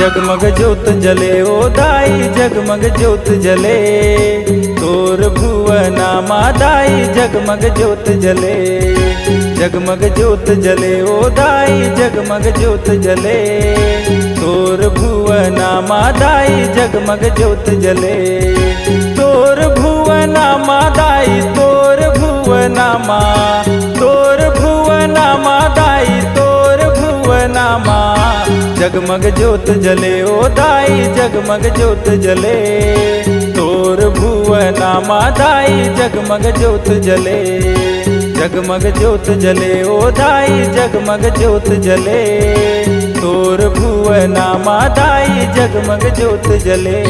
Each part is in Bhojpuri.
जगमग ज्योत जले ओ दाई जगमग ज्योत जले, तोर भुवना मादाई जगमग ज्योत जले। जगमग ज्योत जले ओ दाई जगमग ज्योत जले, तोर भुवना मादाई जगमग ज्योत जले। तोर भुवना मादाई तोर भुवना मा, तोर भुवना मादाई तोर भुवना मा। जगमग ज्योत जले ओ दाई जगमग ज्योत जले, तोर भुवना मादाई जगमग ज्योत जले। जगमग ज्योत जले ओ दाई जगमग ज्योत जले, तोर भुवना मादाई जगमग ज्योत जले।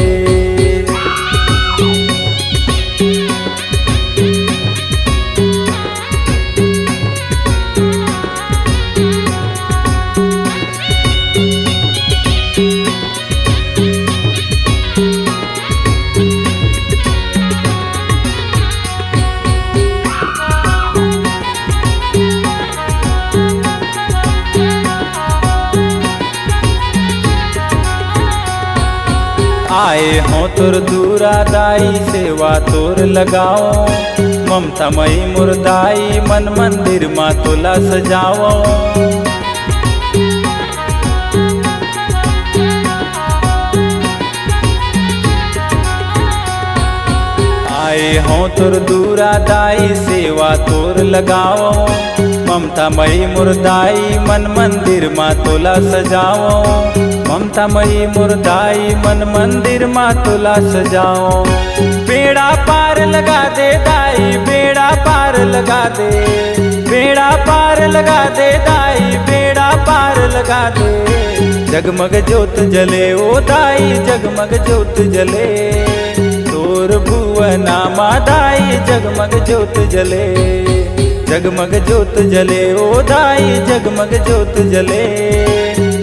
आए हों तुर दूरा दाई सेवा तोर लगाओ, ममता मई मुरदाई मन मंदिर माँ तोला सजाओ। आए हों तुर दूरा दाई सेवा तोर लगाओ, ममता मई मुरदाई मन मंदिर माँ तोला सजाओ। ममता मई मुरदाई मन मंदिर माँ तोला सजाओ। बेड़ा पार लगा दे दाई बेड़ा पार लगा दे, बेड़ा पार लगा दे दाई बेड़ा पार लगा दे। जगमग ज्योत जले ओ दाई जगमग ज्योत जले, तोर भुवना मादाई जगमग ज्योत जले। जगमग ज्योत जले ओ दाई जगमग ज्योत जले,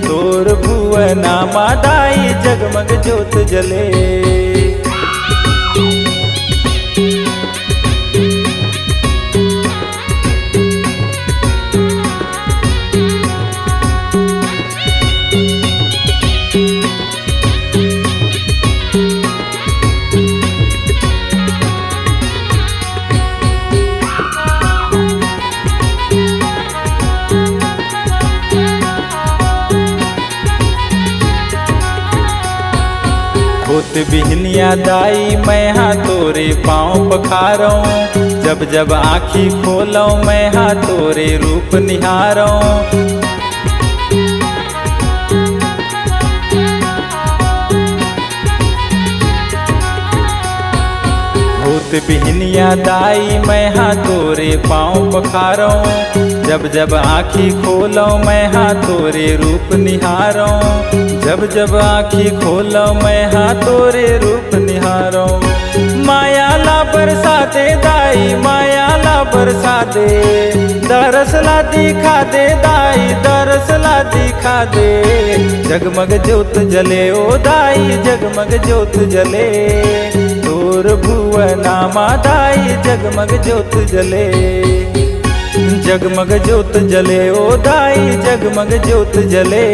तोर भुवना मादाई जगमग ज्योत जले। होत बिहनिया दाई मैं हाँ तोरे पाँव पखारों, जब जब आँखी खोलों मैं हाँ तोरे रूप निहारों। होत बिहनिया दाई मैं हाँ तोरे पाँव पखारों, जब जब आँखी खोलों मैं हाँ तोरे रूप निहारों। जब जब आँखी खोलो मैं हाँ तोरे रूप निहारो। माया ला बरसा दे दाई माया ला बरसा दे, दरस ला दिखा दे दाई दरस ला दिखा दे। जगमग ज्योत जले ओ दाई जगमग ज्योत जले, तोर भुवना मादाई जगमग ज्योत जले। जगमग ज्योत जले ओ दाई जगमग ज्योत जले,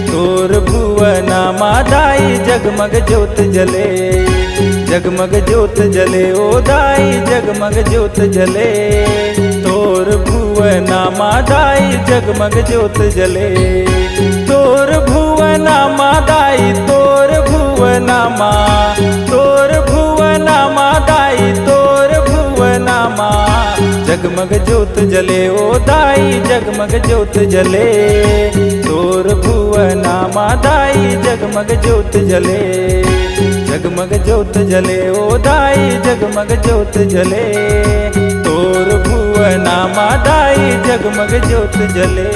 तोर भुवना मादाई जगमग ज्योत जले। जगमग ज्योत जले ओ दाई जगमग ज्योत जले, तोर भुवना मादाई जगमग ज्योत जले। तोर भुवना मादाई तोर भुवना मा, तोर भुवना मादाई तोर भुवना मा। जगमग ज्योत जले ओ दाई जगमग ज्योत जले, तोर भुवना मादाई जगमग ज्योत जले। जगमग ज्योत जले ओ दाई जगमग ज्योत जले, तोर भुवना मादाई जगमग ज्योत जले।